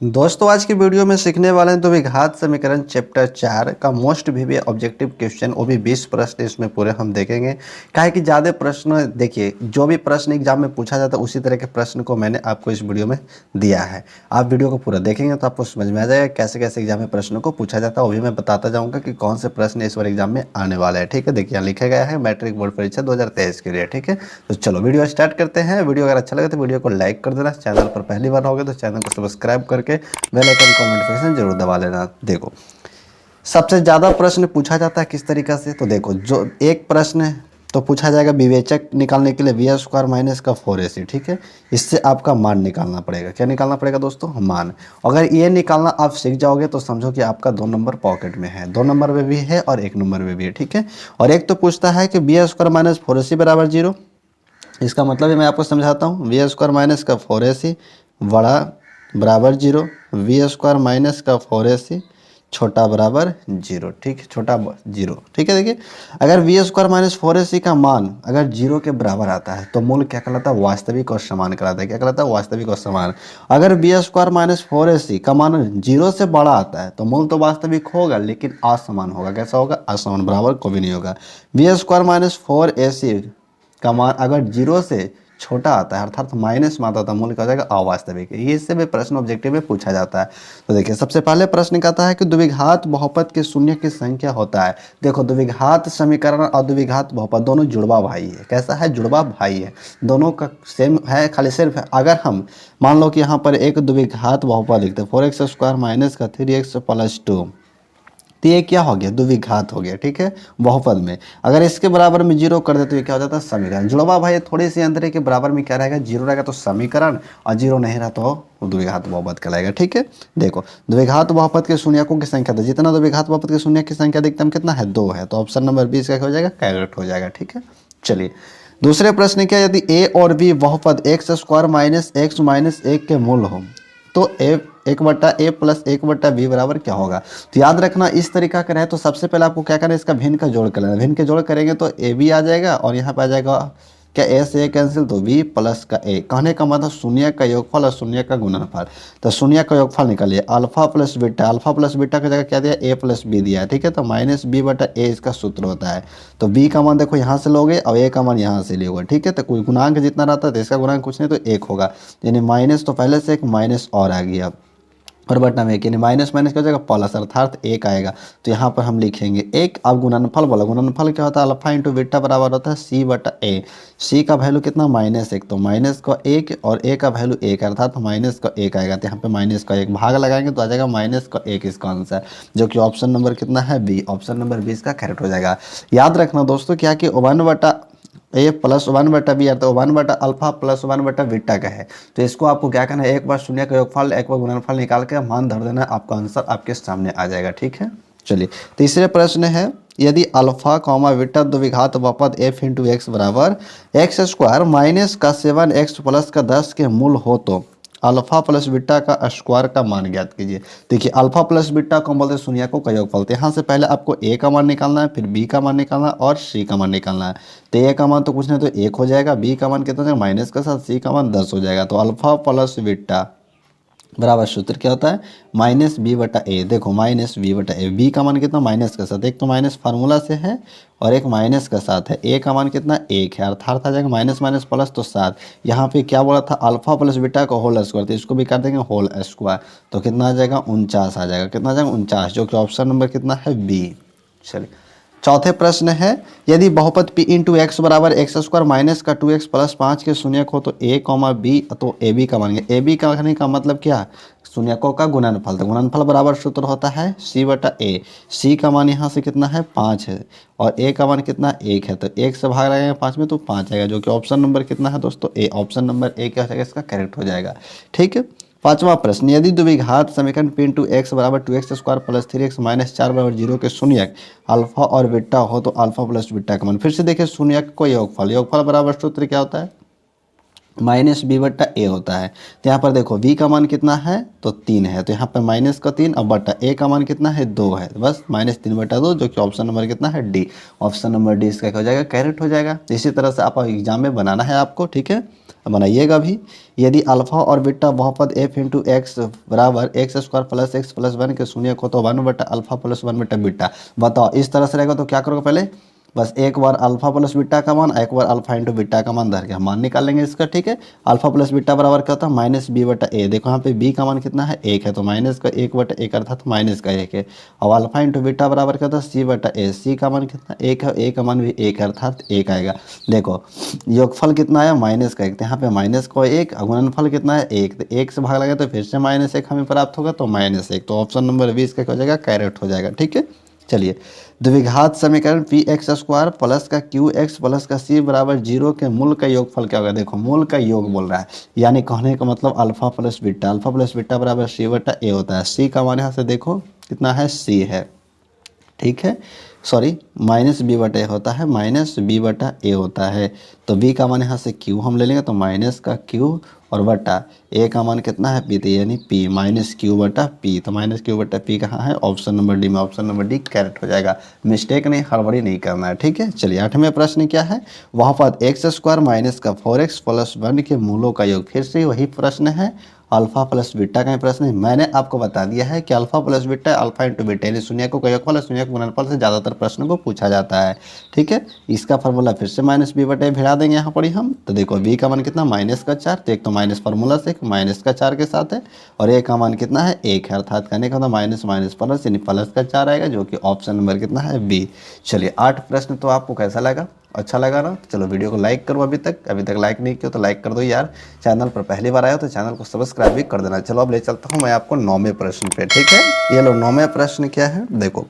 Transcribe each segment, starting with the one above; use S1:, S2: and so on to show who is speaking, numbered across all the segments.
S1: दोस्तों आज की वीडियो में सीखने वाले हैं द्विघात समीकरण चैप्टर 4 का मोस्ट भी ऑब्जेक्टिव क्वेश्चन, वो भी 20 प्रश्न इसमें पूरे हम देखेंगे। काहे कि ज़्यादा प्रश्न देखिए, जो भी प्रश्न एग्जाम में पूछा जाता है उसी तरह के प्रश्न को मैंने आपको इस वीडियो में दिया है। आप वीडियो को पूरा देखेंगे तो आपको समझ में आ जाएगा कैसे कैसे एग्जाम में प्रश्नों को पूछा जाता है। वो भी मैं बताता जाऊँगा कि कौन से प्रश्न इस बार एग्जाम में आने वाले हैं। ठीक है, देखिए यहाँ लिखा गया है मैट्रिक बोर्ड परीक्षा 2023 के लिए। ठीक है, तो चलो वीडियो स्टार्ट करते हैं। वीडियो अगर अच्छा लगे तो वीडियो को लाइक कर देना, चैनल पर पहली बार होगे तो चैनल को सब्सक्राइब करके बेल आइकन को नोटिफिकेशन जरूर दबा लेना। देखो सबसे ज़्यादा प्रश्न पूछा जाता है किस तरीका से, तो देखो जो एक प्रश्न है तो पूछा जाएगा विवेचक निकालने के लिए वी स्क्वायर माइनस का 4ac। ठीक है, इससे आपका मान निकालना पड़ेगा। क्या निकालना पड़ेगा दोस्तों? मान। अगर ये निकालना आप सीख जाओगे तो समझो कि आपका 2 नंबर पॉकेट में है, 2 नंबर में भी है और 1 नंबर में भी है। ठीक है, और एक तो पूछता है कि वी स्क्वायर माइनस 4ac बराबर 0। इसका मतलब है मैं आपको समझाता हूँ, वी स्क्वायर माइनस का 4ac बड़ा बराबर 0, वी स्क्वायर माइनस का 4ac छोटा बराबर 0। ठीक है, छोटा 0। ठीक है, देखिए अगर वी स्क्वायर माइनस 4ac का मान अगर 0 के बराबर आता है तो मूल क्या कहलाता है? वास्तविक और समान कहलाता है। क्या कहलाता है? वास्तविक और समान। अगर वी स्क्वायर माइनस 4ac का मान 0 से बड़ा आता है तो मूल तो वास्तविक होगा लेकिन असमान होगा। कैसा होगा? असमान, बराबर को भी नहीं होगा। वी स्क्वायर माइनस 4ac का मान अगर 0 से छोटा आता है अर्थात माइनस में आता है तो मूल क्या हो जाएगा? अवास्तविक। ये इससे भी प्रश्न ऑब्जेक्टिव में पूछा जाता है। तो देखिए सबसे पहले प्रश्न कहता है कि द्विघात बहुपद के शून्य की संख्या होता है। देखो द्विघात समीकरण और द्विघात बहुपद दोनों जुड़वा भाई है। कैसा है? जुड़वा भाई है, दोनों का सेम है, खाली सिर्फ अगर हम मान लो कि यहाँ पर एक द्विघात बहुपद लिखते हैं 4x स्क्वायर माइनस का 3x प्लस 2, तो ये क्या हो गया? द्विघात हो गया। ठीक है, बहुपद में अगर इसके बराबर में 0 कर दे तो ये क्या हो जाता है? समीकरण। जुड़वा भाई थोड़ी सी अंतर है कि बराबर में क्या रहेगा? 0 रहेगा तो समीकरण, और 0 नहीं रहा तो वो द्विघात बहुपद कहलाएगा। ठीक है, देखो द्विघात बहुपद के शून्यकों की संख्या था, जितना द्विघात बहुपद के शून्य की संख्या अधिकतम कितना है? 2 है, तो ऑप्शन नंबर 20 का हो जाएगा? करेक्ट हो जाएगा। ठीक है, चलिए दूसरे प्रश्न क्या, यदि a और b बहुपद x square minus x minus 1 के मूल हो तो एक बट्टा ए प्लस 1 बट्टा बी बराबर क्या होगा? तो याद रखना इस तरीका का रहे तो सबसे पहले आपको क्या करना है? इसका भिन्न का जोड़ कर लेना। भिन्न के जोड़ करेंगे तो ए बी आ जाएगा और यहाँ पे आ जाएगा क्या? ए से ए कैंसिल तो बी प्लस का ए। कहने का मतलब शून्य का योगफल और शून्य का गुणनफल। तो शून्य का योगफल निकालिए, alpha plus beta, alpha plus beta की जगह क्या दिया? ए प्लस बी दिया है। ठीक है, तो माइनस बी बटा ए इसका सूत्र होता है। तो बी का मान देखो यहाँ से लोगे और ए का मान यहाँ से लोगे। ठीक है, तो कोई गुणांक जितना रहता है तो इसका गुणांक कुछ नहीं तो 1 होगा, यानी माइनस तो पहले से एक माइनस और आ गया और बटना में एक, यानी माइनस माइनस क्या हो जाएगा? प्लस, अर्थात 1 आएगा। तो यहाँ पर हम लिखेंगे 1। अब गुणनफल बोला, गुणनफल क्या होता है? अल्फा इंटू बीटा बराबर होता है सी बटा ए। सी का वैल्यू कितना? -1, तो माइनस का 1 और ए का वैल्यू 1 अर्थात माइनस का 1 आएगा। तो यहाँ पे माइनस का 1 भाग लगाएंगे तो आ जाएगा माइनस का 1 इसका आंसर, जो कि ऑप्शन नंबर कितना है? बी। ऑप्शन नंबर 20 का करेक्ट हो जाएगा। याद रखना दोस्तों क्या कि 1 बटा ए प्लस 1 बटा बी अर्थात 1 बटा अल्फा प्लस 1 बटा बीटा का है। तो इसको आपको क्या करना है? एक बार शून्य का योगफल एक बार गुणनफल निकाल के मान धर देना, आपका आंसर आपके सामने आ जाएगा। ठीक है, चलिए तीसरे प्रश्न है, यदि अल्फा कॉमा बीटा द्विघात बहुपद f इंटू एक्स बराबर एक्स स्क्वायर माइनस का 7x प्लस का 10 के मूल हो तो अल्फा प्लस बीटा का स्क्वायर का मान ज्ञात कीजिए। देखिए अल्फा प्लस बीटा को बोलते हैं शून्यकों का योगफल। तो यहाँ से पहले आपको ए का मान निकालना है, फिर बी का मान निकालना है और सी का मान निकालना है। तो ए का मान तो कुछ नहीं तो 1 हो जाएगा, बी का मान कितना हो जाएगा? माइनस का 7, सी का मान 10 हो जाएगा। तो अल्फा प्लस बीटा बराबर सूत्र क्या होता है? माइनस बी बटा ए। देखो माइनस बी बटा ए, बी का मान कितना? माइनस का 7, एक तो माइनस फार्मूला से है और एक माइनस का 7 है। ए का मान कितना? 1 है, अर्थात आ जाएगा माइनस माइनस प्लस तो 7। यहाँ पे क्या बोला था? अल्फा प्लस बीटा का होल स्क्वायर, तो इसको भी कर देंगे होल स्क्वायर, तो कितना आ जाएगा? 49 आ जाएगा। कितना आ जाएगा? 49, जो कि ऑप्शन नंबर कितना है? बी। चलिए चौथे प्रश्न है, यदि बहुपद p इंटू एक्स बराबर एक्स स्क्वायर माइनस का 2x प्लस 5 के शून्यक हो तो a कॉमा बी, तो ए बी का मानेंगे। ए बी का कहने का मतलब क्या? शून्यकों का गुणनफल। तो गुणनफल बराबर सूत्र होता है c बटा ए। सी का मान यहाँ से कितना है? 5 है और a का मान कितना? 1 है, तो 1 से भाग लगाएंगे 5 में तो 5 आएगा, जो कि ऑप्शन नंबर कितना है दोस्तों? ए। ऑप्शन नंबर ए क्या हो जाएगा? इसका करेक्ट हो जाएगा। ठीक है, पांचवा प्रश्न, यदि द्विघात समीकरण p इंटू एक्स बराबर 2x square plus 3x minus 4 बराबर 0 के शून्यक अल्फा और बीटा हो तो अल्फा प्लस बीटा का मान। फिर से देखिए शून्यक को योगफल, योगफल बराबर सूत्र क्या होता है? माइनस बी बट्टा ए होता है। तो यहाँ पर देखो बी का मान कितना है तो 3 है, तो यहाँ पर माइनस का 3, अब बट्टा ए का मान कितना है 2 है, तो बस -3/2, जो कि ऑप्शन नंबर कितना है डी। ऑप्शन नंबर डी इसका क्या हो जाएगा, कैरेट हो जाएगा। इसी तरह से आप एग्जाम में बनाना है आपको, ठीक है, बनाइएगा भी। यदि अल्फा और बीटा बहुपद f इंटू एक्स बराबर x² प्लस x प्लस 1 के शून्य को तो 1/अल्फा प्लस 1/बीटा। बताओ इस तरह से रहेगा तो क्या करोगे, पहले बस एक बार अल्फा प्लस बीटा का मान, एक बार अल्फा इंटू बीटा का मान धर के हम मान निकाल लेंगे इसका, ठीक है। अल्फा प्लस बीटा बराबर क्या होता है, -b/a। देखो यहाँ पे b का मान कितना है 1 है, तो माइनस का 1/1 अर्थात माइनस का 1 है। और अल्फा इंटू बीटा बराबर क्या होता है c/a। c का मान कितना 1 है, a का मान भी 1 है अर्थात 1 आएगा। देखो योगफल कितना आया -1, तो यहाँ पे माइनस को 1, गुणनफल कितना है 1, तो 1 से भाग लगे तो फिर से -1 हमें प्राप्त होगा, तो -1। तो ऑप्शन नंबर 20 का क्या हो जाएगा, कैरेट हो जाएगा, ठीक है। चलिए द्विघात समीकरण px² प्लस का qx प्लस का c बराबर 0 के मूल का योगफल क्या होगा। देखो मूल का योग बोल रहा है, यानी कहने का मतलब अल्फा प्लस बीटा बराबर c/a होता है। c का मान यहाँ से देखो कितना है, c है, ठीक है, सॉरी -b/a होता है, -b/a होता है। तो b का मान यहाँ से q हम ले लेंगे, तो माइनस का q और बटा a का मान कितना है p, यानी p -q/p। तो -q/p कहाँ है, ऑप्शन नंबर डी में। ऑप्शन नंबर डी कैरेट हो जाएगा, मिस्टेक नहीं, हड़बड़ी नहीं करना है, ठीक है। चलिए 8वें प्रश्न क्या है, वहाँ पर x² माइनस का 4x प्लस 1 के मूलों का योग। फिर से वही प्रश्न है, अल्फा प्लस बीटा का ही प्रश्न है। मैंने आपको बता दिया है कि alpha plus beta alpha into beta, यानी शून्यकों का योगफल और शून्यकों का गुणनफल से ज़्यादातर प्रश्नों को पूछा जाता है, ठीक है। इसका फार्मूला फिर से -b/a भिड़ा देंगे यहाँ पर ही हम। तो देखो b का मान कितना -4, तो एक तो माइनस फार्मूला से -4 के साथ है, और a का मान कितना है 1 है, अर्थात कहने का मतलब माइनस माइनस प्लस यानी +4 आएगा, जो कि ऑप्शन नंबर कितना है बी। चलिए 8 प्रश्न तो आपको कैसा लगा, अच्छा लगा ना। चलो वीडियो को लाइक करो, अभी तक लाइक नहीं किया तो लाइक कर दो यार। चैनल पर पहली बार आया तो चैनल को सब्सक्राइब भी कर देना। चलो अब ले चलता हूँ मैं आपको 9वें प्रश्न पे, ठीक है। ये लो 9वें प्रश्न क्या है, देखो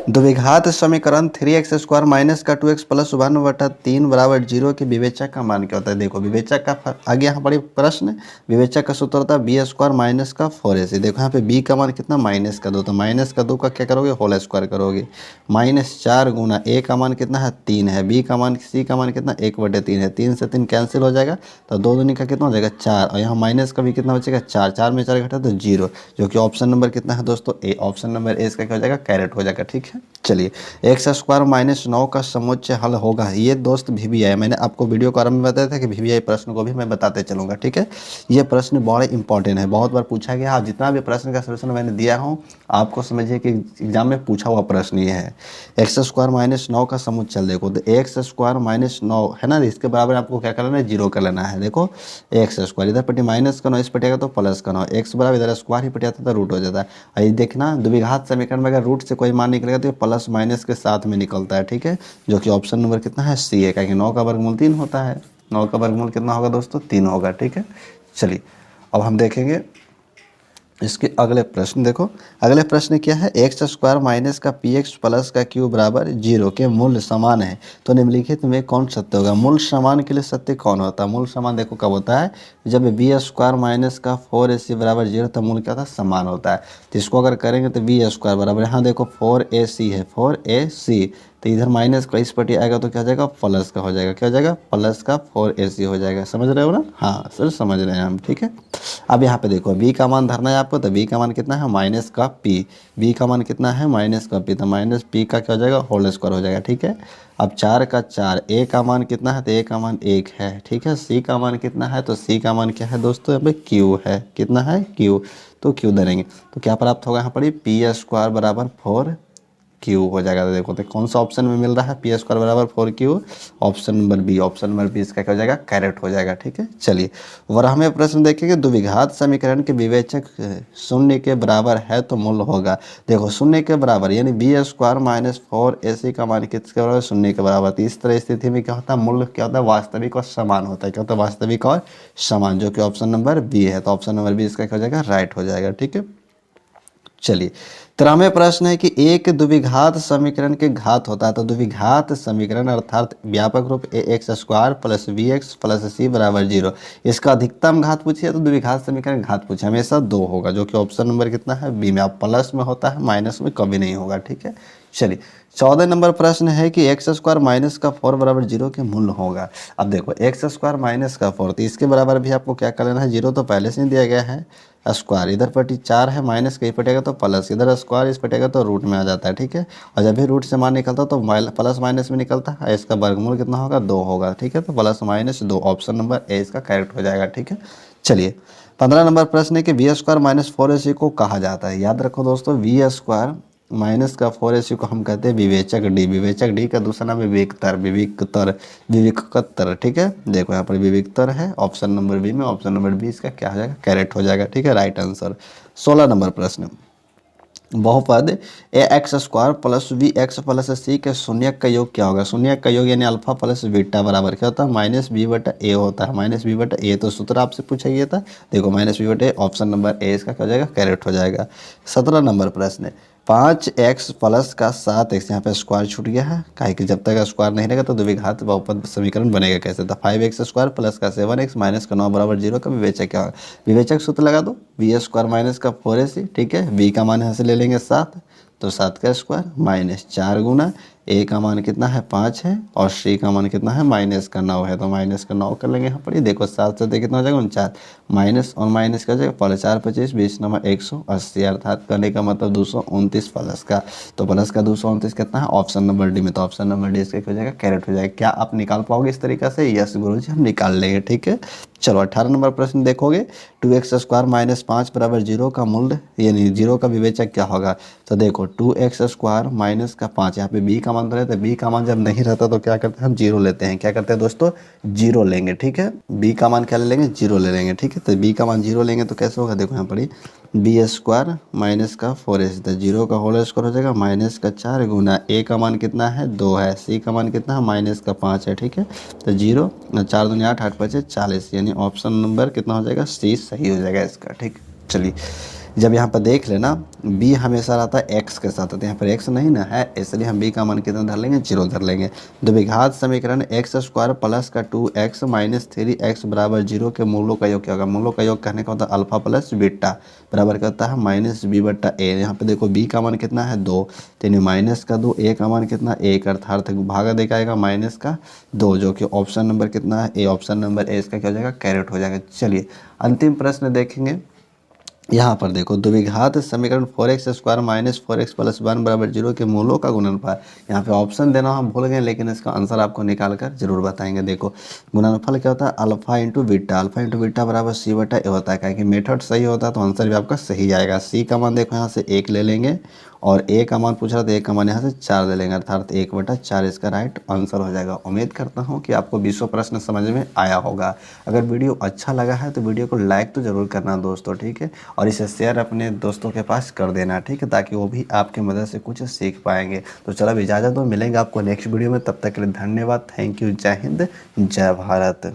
S1: द्विघात समीकरण 3x² माइनस का 2x प्लस 1/3 बराबर 0 के विवेचक का मान क्या होता है। देखो विवेचक का आगे यहाँ बड़ी प्रश्न, विवेचक का सूत्र होता है b² माइनस का 4ac। देखो यहाँ पे b का मान कितना -2, तो -2 का क्या करोगे, होल स्क्वायर करोगे। -4 गुना a का मान कितना है 3 है, b का मान c का मान कितना 1/3 है, 3 से 3 कैंसिल हो जाएगा, तो 2 दूनी का कितना हो जाएगा 4, और यहाँ माइनस का भी कितना बचेगा 4, 4 में 4 घटा तो 0, जो कि ऑप्शन नंबर कितना है दोस्तों ए। ऑप्शन नंबर ए इसका क्या हो जाएगा, कैरेट हो जाएगा, ठीक है। चलिए x² माइनस 9 का समुच्चय हल होगा। ये दोस्त VBI, मैंने आपको वीडियो को आरंभ में बताया था कि VBI प्रश्न को भी मैं बताते चलूँगा, ठीक है। ये प्रश्न बड़े इंपॉर्टेंट है, बहुत बार पूछा गया। आप जितना भी प्रश्न का सोल्यूशन मैंने दिया हूँ, आपको समझिए कि एग्जाम में पूछा हुआ प्रश्न ये है। x² माइनस 9 का समुच्चय देखो, तो x² माइनस 9 है ना, इसके बराबर आपको क्या कर लेना है, 0 कर लेना है। देखो x², इधर पट्टी माइनस का 9, इस पट्टी का तो प्लस का 9, x बराबर इधर स्क्वायर ही पट्टी आता है तो रूट हो जाता है। और ये देखना द्विघात समीकरण में अगर रूट से कोई मान निकलेगा तो प्लस माइनस के साथ में निकलता है, ठीक है, जो कि ऑप्शन नंबर कितना है सी है, क्योंकि 9 का वर्गमूल 3 होता है। 9 का वर्गमूल कितना होगा दोस्तों, 3 होगा, ठीक है। चलिए अब हम देखेंगे इसके अगले प्रश्न। देखो अगले प्रश्न क्या है, x² माइनस का px प्लस का q बराबर 0 के मूल्य समान है तो निम्नलिखित में कौन सत्य होगा। मूल समान के लिए सत्य कौन होता है, मूल समान देखो कब होता है, जब b² माइनस का 4ac बराबर 0 तो मूल क्या होता है, समान होता है। तो इसको अगर करेंगे तो b² बराबर, यहाँ देखो 4ac है, 4ac, तो इधर माइनस का इस पट्टी आएगा तो क्या हो जाएगा, प्लस का हो जाएगा, क्या हो जाएगा, प्लस का 4ac हो जाएगा। समझ रहे हो ना, हाँ सर समझ रहे हैं हम, ठीक है। अब यहाँ पे देखो b का मान धरना है आपको, तो b का मान कितना है, माइनस का p, b का मान कितना है, माइनस का p, तो माइनस p का क्या हो जाएगा, होल स्क्वायर हो जाएगा, ठीक है। अब 4 का 4, a का मान कितना है, तो a का मान 1 है, ठीक है। c का मान कितना है, तो c का मान क्या है दोस्तों, यहाँ पे q है, कितना है q, तो q धरेंगे तो क्या प्राप्त होगा यहाँ पर, p² बराबर 4q हो जाएगा। तो देखो तो कौन सा ऑप्शन में मिल रहा है, p² बराबर 4q, option number B. Option number B इसका क्या हो जाएगा, कैरेट हो जाएगा, ठीक है। चलिए और हमें प्रश्न देखेंगे, द्विघात समीकरण के विवेचक शून्य के बराबर है तो मूल होगा। देखो शून्य के बराबर यानी b² माइनस 4ac का मान किसके बराबर, शून्य के बराबर। तो इस तरह स्थिति में क्या होता है, मूल क्या होता है, वास्तविक और समान होता है। क्या होता है, वास्तविक और समान, जो कि ऑप्शन नंबर बी है। तो ऑप्शन नंबर बी इसका क्या हो जाएगा, राइट हो जाएगा, ठीक है। चलिए 13वें प्रश्न है कि एक द्विघात समीकरण के घात होता है, तो द्विघात समीकरण अर्थात व्यापक रूप a x square plus b x plus c बराबर 0, इसका अधिकतम घात पूछिए तो द्विघात समीकरण घात पूछे हमेशा 2 होगा, जो कि ऑप्शन नंबर कितना है बी में। आप प्लस में होता है, माइनस में कभी नहीं होगा, ठीक है। चलिए 14 नंबर प्रश्न है कि एक्स स्क्वायर माइनस का 4 बराबर 0 के मूल्य होगा। अब देखो एक्स स्क्वायर माइनस का 4, तो इसके बराबर भी आपको क्या कर लेना है, 0 तो पहले से ही दिया गया है, स्क्वायर इधर पटी 4 है, माइनस कहीं पटेगा तो प्लस, इधर स्क्वायर इस पटेगा तो रूट में आ जाता है, ठीक है। और जब भी रूट से मान निकलता तो प्लस माइनस में निकलता है, इसका वर्गमूल कितना होगा 2 होगा, ठीक है। तो plus minus 2, option number A इसका करेक्ट हो जाएगा, ठीक है। चलिए 15 नंबर प्रश्न है कि वी स्क्वायर माइनस 4ac को कहा जाता है। याद रखो दोस्तों, वी स्क्वायर माइनस का 4ac को हम कहते हैं विवेचक डी। विवेचक डी का दूसरा नाम है विवेकतर, विवेकतर, विवेकतर, ठीक है। देखो यहाँ पर विवेकतर है ऑप्शन नंबर बी में, ऑप्शन नंबर बी इसका क्या हो जाएगा, करेक्ट हो जाएगा, ठीक है, राइट आंसर। 16 नंबर प्रश्न, बहुपद a x square plus v x plus c के शून्यक का योग क्या होगा। शून्यक का योग यानी अल्फा प्लस बीटा बराबर क्या होता है, माइनस बी बटा ए होता है, माइनस बी बटा ए। तो सूत्र आपसे पूछा गया था, देखो माइनस बी बटा ए, ऑप्शन नंबर ए इसका क्या हो जाएगा, करेक्ट हो जाएगा। 17 नंबर प्रश्न है 5x प्लस का 7x, यहाँ पे स्क्वायर छूट गया है, काहे कि जब तक स्क्वायर नहीं रहेगा तो द्विघात बहुपद समीकरण बनेगा कैसे। तो 5x स्क्वायर प्लस का 7x माइनस का 9 बराबर 0 का विवेचक क्या होगा। विवेचक सूत्र लगा दो, वी स्क्वायर माइनस का 4ac, ठीक है। बी का मान यहाँ से ले लेंगे 7, तो 7 का स्क्वायर माइनस 4 गुना ए का मान कितना है 5 है, और सी का मान कितना है माइनस का 9 है, तो माइनस का 9 कर लेंगे यहाँ पर। देखो 7 से कितना हो जाएगा 49, माइनस और माइनस का जाएगा, पहले 4 25 20 नंबर 180, अर्थात करने का मतलब 229 प्लस का, तो प्लस का 229 कितना है, ऑप्शन नंबर डी में। तो ऑप्शन नंबर डी इसका हो जाएगा, करेक्ट हो जाएगा। क्या आप निकाल पाओगे इस तरीके से, यस गुरुजी हम निकाल लेंगे, ठीक है। चलो 18 नंबर प्रश्न देखोगे, 2x स्क्वायर माइनस 5 बराबर 0 का मूल्य यानी 0 का विवेचक क्या होगा। तो देखो 2x स्क्वायर माइनस का 5, यहाँ पे b का मान तो रहता है, b का मान जब नहीं रहता तो क्या करते हैं हम 0 लेते हैं। क्या करते हैं दोस्तों, 0 लेंगे, ठीक है। b का मान क्या ले लेंगे, 0 ले लेंगे, ठीक है। तो b का मान 0 लेंगे तो कैसे होगा, देखो यहाँ पर बी स्क्वायर माइनस का 4ac, तो 0 का होल स्क्वायर हो जाएगा माइनस का 4 गुना ए का मान कितना है 2 है, सी का मान कितना है माइनस का 5 है, ठीक है। तो 0 4 दूनी 8 8 5 40, यानी ऑप्शन नंबर कितना हो जाएगा, सी सही हो जाएगा इसका, ठीक। चलिए जब यहाँ पर देख लेना b हमेशा रहता है x के साथ, तो यहाँ पर x नहीं ना है, इसलिए हम b का मान कितना धर लेंगे, 0 धर लेंगे। द्विघात समीकरण एक्स स्क्वायर प्लस का 2x माइनस 3x बराबर 0 के मूलों का योग क्या होगा। मूलों का योग कहने का होता है अल्फा प्लस बीटा बराबर क्या होता है माइनस बी बट्टा ए। यहाँ पे देखो b का मान कितना है 2, यानी माइनस का 2, a का मान कितना 1, अर्थात भागा देखा आएगा माइनस का 2, जो कि ऑप्शन नंबर कितना है ए, ऑप्शन नंबर ए इसका क्या हो जाएगा, करेक्ट हो जाएगा। चलिए अंतिम प्रश्न देखेंगे। यहाँ पर देखो द्विघात समीकरण 4x square minus 4x plus 1 बराबर 0 के मूलों का गुणनफल। यहाँ पे ऑप्शन देना हम भूल गए, लेकिन इसका आंसर आपको निकाल कर जरूर बताएंगे। देखो गुणनफल क्या होता है, alpha into beta, alpha into beta बराबर सी बटा ए होता है। क्या कि मेथड सही होता है तो आंसर भी आपका सही आएगा। सी का मान देखो यहाँ से 1 ले लेंगे, और ए का मान पूछ रहा था, ए का मान यहाँ से 4 ले लेंगे, अर्थात 1/4 इसका राइट आंसर हो जाएगा। उम्मीद करता हूँ कि आपको 20 प्रश्न समझ में आया होगा। अगर वीडियो अच्छा लगा है तो वीडियो को लाइक तो ज़रूर करना दोस्तों, ठीक है, और इसे शेयर अपने दोस्तों के पास कर देना, ठीक है, ताकि वो भी आपकी मदद से कुछ सीख पाएंगे। तो चलो अब इजाज़त दो, मिलेंगे आपको नेक्स्ट वीडियो में, तब तक के लिए धन्यवाद, थैंक यू, जय हिंद, जय भारत।